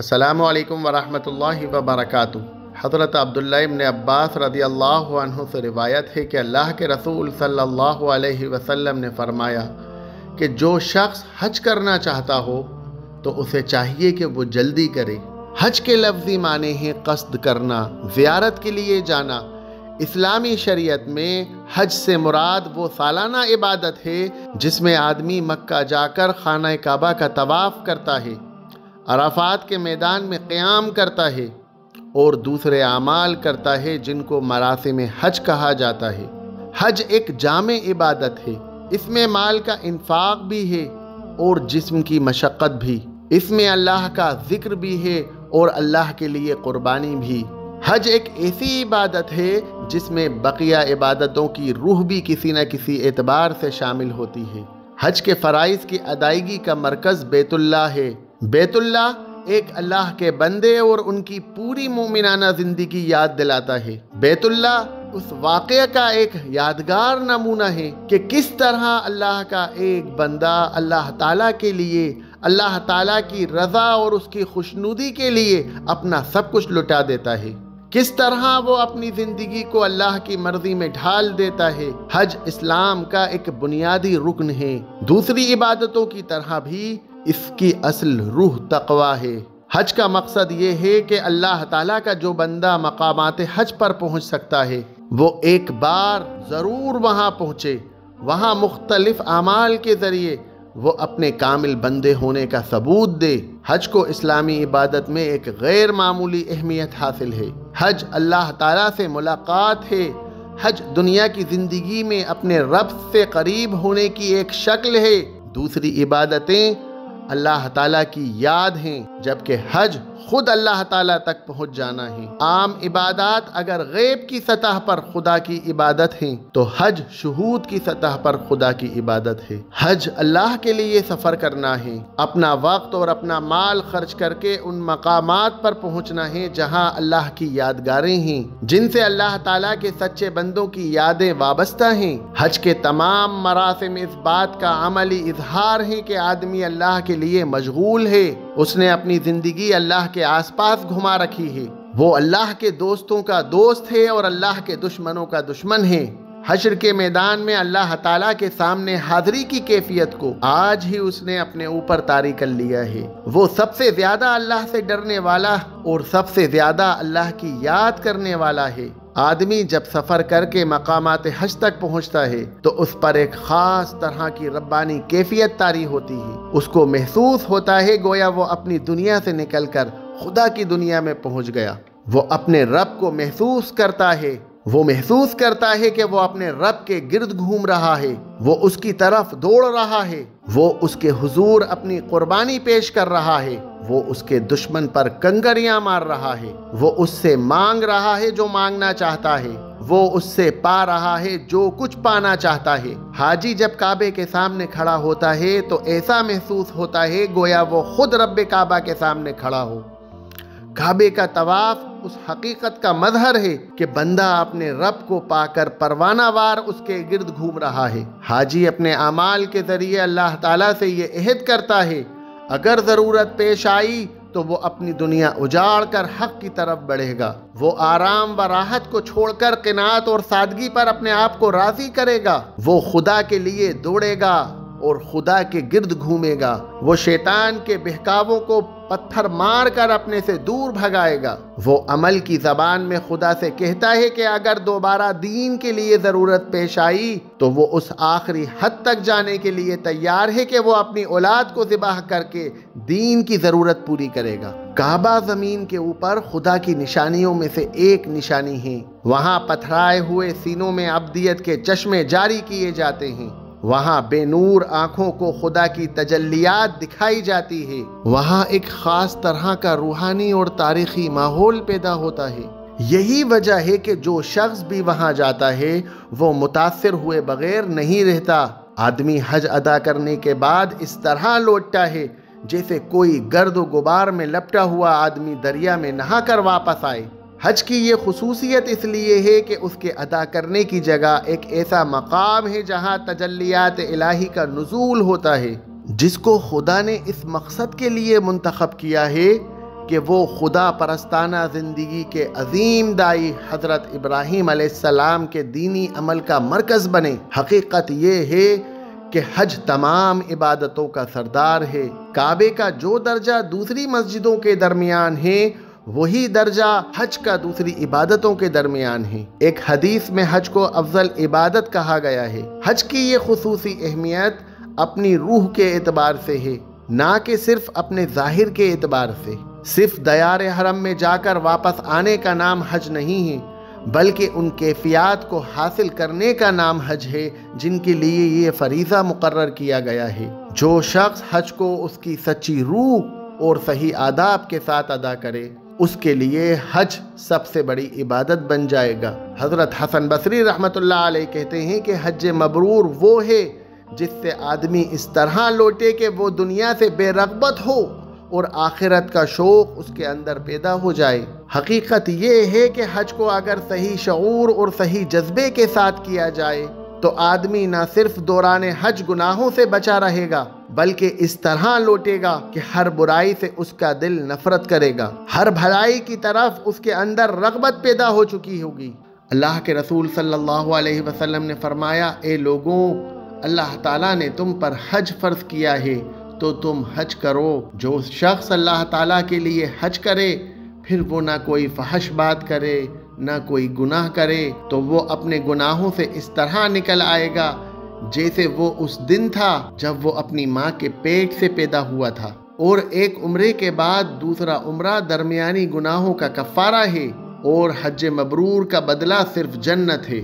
अस्सलामु अलैकुम वरहमतुल्लाहि वबरकातुहू। हज़रत अब्दुल्लाह इब्न अब्बास रज़ियल्लाहु अन्हु से रिवायत है कि अल्लाह के रसूल सल्लल्लाहु अलैहि वसल्लम ने फरमाया कि जो शख्स हज करना चाहता हो तो उसे चाहिए कि वो जल्दी करे। हज के लफ्ज़ी माने हैं क़स्द करना, ज़ियारत के लिए जाना। इस्लामी शरीयत में हज से मुराद वो सालाना इबादत है जिसमें आदमी मक्का जाकर खाना काबा का तवाफ़ करता है, अराफात के मैदान में क़याम करता है और दूसरे आमाल करता है जिनको मरासिम हज कहा जाता है। हज एक जामे इबादत है। इसमें माल का इन्फाक भी है और जिस्म की मशक्क़त भी। इसमें अल्लाह का ज़िक्र भी है और अल्लाह के लिए क़ुरबानी भी। हज एक ऐसी इबादत है जिसमें बकिया इबादतों की रूह भी किसी न किसी एतबार से शामिल होती है। हज के फ़राइज़ की अदायगी का मरकज़ बैतुल्लाह है। बैतुल्लाह एक अल्लाह के बंदे और उनकी पूरी मोमिनाना ज़िंदगी याद दिलाता है। बैतुल्लाह उस वाक़या का एक यादगार नमूना है कि किस तरह अल्लाह का एक बंदा अल्लाह ताला के लिए, अल्लाह ताला की रज़ा और उसकी खुशनुदी के लिए अपना सब कुछ लुटा देता है। किस तरह वो अपनी ज़िंदगी को अल्लाह की मर्ज़ी में ढाल देता है। हज इस्लाम का एक बुनियादी रुकन है। दूसरी इबादतों की तरह भी इसकी असल रूह तक़वा है। हज का मकसद ये है कि अल्लाह ताला का जो बंदा मकामात हज पर पहुँच सकता है वो एक बार ज़रूर वहाँ पहुँचे। वहाँ मुख्तलिफ आमाल के ज़रिए वो अपने कामिल बंदे होने का सबूत दे। हज को इस्लामी इबादत में एक गैर मामूली अहमियत हासिल है। हज अल्लाह ताला से मुलाकात है। हज दुनिया की ज़िंदगी में अपने रब से करीब होने की एक शक्ल है। दूसरी इबादतें अल्लाह ताला की याद हैं, जबकि हज खुद अल्लाह ताला तक पहुँच जाना है। आम इबादत अगर गैब की सतह पर खुदा की इबादत हैं तो हज शुहूद की सतह पर खुदा की इबादत है। हज अल्लाह के लिए सफ़र करना है, अपना वक्त और अपना माल खर्च करके उन मकामात पर पहुँचना है जहाँ अल्लाह की यादगारें हैं, जिनसे अल्लाह ताला के सच्चे बंदों की यादें वाबस्ता हैं। हज के तमाम मरासिम इस बात का अमली इजहार है कि आदमी अल्लाह के लिए मशगूल है। उसने अपनी ज़िंदगी अल्लाह के आसपास घुमा रखी है। वो अल्लाह के दोस्तों का दोस्त है और अल्लाह के दुश्मनों का दुश्मन है। हश्र के मैदान में अल्लाह ताला के सामने हाज़री की कैफियत को आज ही उसने अपने ऊपर तारी कर लिया है। वो सबसे ज़्यादा अल्लाह से डरने वाला और सबसे ज़्यादा अल्लाह की याद करने वाला है। आदमी जब सफ़र करके मकामात हज तक पहुँचता है तो उस पर एक ख़ास तरह की रब्बानी कैफियत तारी होती है। उसको महसूस होता है गोया वो अपनी दुनिया से निकलकर खुदा की दुनिया में पहुँच गया। वो अपने रब को महसूस करता है। वो महसूस करता है कि वो अपने रब के गिर्द घूम रहा है। वो उसकी तरफ दौड़ रहा है। वो उसके हुजूर अपनी कुर्बानी पेश कर रहा है। वो उसके दुश्मन पर कंकरियां मार रहा है। वो उससे मांग रहा है जो मांगना चाहता है। वो उससे पा रहा है जो कुछ पाना चाहता है। हाजी जब काबे के सामने खड़ा होता है तो ऐसा महसूस होता है गोया वो खुद रब्बे काबा के सामने खड़ा हो। काबे का तवाफ उस हकीकत का मजहर है कि बंदा अपने रब को पाकर परवानावार उसके गिर्द घूम रहा है। हाजी अपने अमाल के ज़रिए अल्लाह ताला से ये अहद करता है अगर ज़रूरत पेश आई तो वो अपनी दुनिया उजाड़ कर हक़ की तरफ बढ़ेगा। वो आराम व राहत को छोड़कर क़नाअत और सादगी पर अपने आप को राज़ी करेगा। वो खुदा के लिए दौड़ेगा और खुदा के गिर्द घूमेगा। वो शैतान के बहकावों को पत्थर मार कर अपने से दूर भगाएगा। वो अमल की ज़बान में खुदा से कहता है कि अगर दोबारा दीन के लिए ज़रूरत पेश आई तो वो उस आखिरी हद तक जाने के लिए तैयार है कि वो अपनी औलाद को ज़िबाह करके दीन की ज़रूरत पूरी करेगा। काबा ज़मीन के ऊपर खुदा की निशानियों में से एक निशानी है। वहाँ पथराए हुए सीनों में अब्दियत के चश्मे जारी किए जाते हैं। वहाँ बेनूर आँखों को खुदा की तजल्लियात दिखाई जाती है। वहाँ एक ख़ास तरह का रूहानी और तारीख़ी माहौल पैदा होता है। यही वजह है कि जो शख्स भी वहाँ जाता है वो मुतासिर हुए बग़ैर नहीं रहता। आदमी हज अदा करने के बाद इस तरह लौटता है जैसे कोई गर्द व गुबार में लपटा हुआ आदमी दरिया में नहा कर वापस आए। हज की ये खुसूसियत इसलिए है कि उसके अदा करने की जगह एक ऐसा मकाम है जहाँ तजल्लियात इलाही का नुज़ूल होता है, जिसको खुदा ने इस मकसद के लिए मुंतखब किया है कि वो खुदा परस्ताना ज़िंदगी के अजीम दाई हज़रत इब्राहीम अलैहिस्सलाम के दीनी अमल का मरकज़ बने। हकीकत ये है कि हज तमाम इबादतों का सरदार है। काबे का जो दर्जा दूसरी मस्जिदों के दरमियान है, वही दर्जा हज का दूसरी इबादतों के दरमियान है। एक हदीस में हज को अफजल इबादत कहा गया है। हज की ये खुसूसी अहमियत अपनी रूह के एतबार से है, ना कि सिर्फ अपने जाहिर के एतबार से। सिर्फ दयार हरम में जाकर वापस आने का नाम हज नहीं है, बल्कि उन कैफियत को हासिल करने का नाम हज है जिनके लिए ये फरीज़ा मुकर्रर किया गया है। जो शख्स हज को उसकी सच्ची रूह और सही आदाब के साथ अदा करे, उसके लिए हज सबसे बड़ी इबादत बन जाएगा। हज़रत हसन बसरी रहमतुल्लाह अलैह कहते हैं कि हज मबरूर वो है जिससे आदमी इस तरह लौटे कि वो दुनिया से बेरग़बत हो और आखिरत का शौक़ उसके अंदर पैदा हो जाए। हकीकत ये है कि हज को अगर सही शऊर और सही जज्बे के साथ किया जाए तो आदमी न सिर्फ दौरान हज गुनाहों से बचा रहेगा, बल्कि इस तरह लौटेगा कि हर बुराई से उसका दिल नफरत करेगा, हर भलाई की तरफ उसके अंदर रग़बत पैदा हो चुकी होगी। अल्लाह के रसूल सल्लल्लाहु अलैहि वसल्लम ने फरमाया, ए लोगों, अल्लाह ताला ने तुम पर हज फ़र्ज़ किया है तो तुम हज करो। जो शख्स अल्लाह ताला के लिए हज करे फिर वो ना कोई फहश बात करे ना कोई गुनाह करे, तो वो अपने गुनाहों से इस तरह निकल आएगा जैसे वो उस दिन था जब वो अपनी माँ के पेट से पैदा हुआ था। और एक उम्रे के बाद दूसरा उम्रा दरमियानी गुनाहों का कफ़ारा है और हज मबरूर का बदला सिर्फ जन्नत है।